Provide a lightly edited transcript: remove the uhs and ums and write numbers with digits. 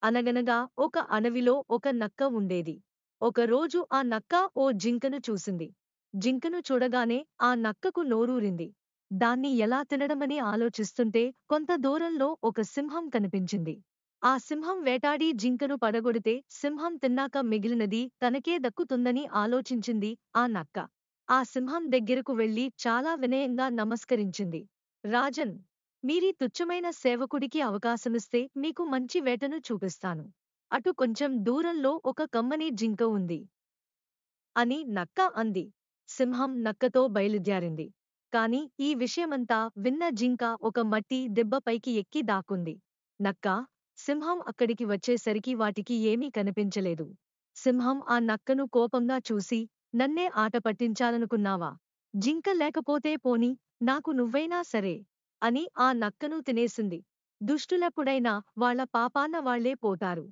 అనగనగా ఒక అడవిలో ఒక నక్క ఉండేది. ఒకరోజు ఆ నక్క ఓ జింకను చూసింది. జింకను చూడగానే ఆ నక్కకు నోరూరింది. దాన్ని ఎలా తినడమని ఆలోచిస్తుంటే కొంత దూరంలో ఒక సింహం కనిపించింది. ఆ సింహం వేటాడి జింకను పడగొడితే సింహం తిన్నాక మిగిలినది తనకే దక్కుతుందని ఆలోచించింది ఆ నక్క. ఆ సింహం దగ్గరకు వెళ్లి చాలా వినయంగా నమస్కరించింది. రాజన్, మీరీ తుచ్చమైన సేవకుడికి అవకాశమిస్తే మీకు మంచి వేటను చూపిస్తాను. అటు కొంచెం దూరంలో ఒక కమ్మని జింక ఉంది అని నక్క అంది. సింహం నక్కతో బయలుదేరింది. కాని ఈ విషయమంతా విన్న జింక ఒక మట్టి దెబ్బ పైకి ఎక్కి దాక్కుంది. నక్క, సింహం అక్కడికి వచ్చేసరికి వాటికి ఏమీ కనిపించలేదు. సింహం ఆ నక్కను కోపంగా చూసి, నన్నే ఆట పట్టించాలనుకున్నావా? జింక లేకపోతే పోనీ, నాకు నువ్వైనా సరే అని ఆ నక్కను తినేసింది. దుష్టులెప్పుడైనా వాళ్ళ పాపాన వాళ్లే పోతారు.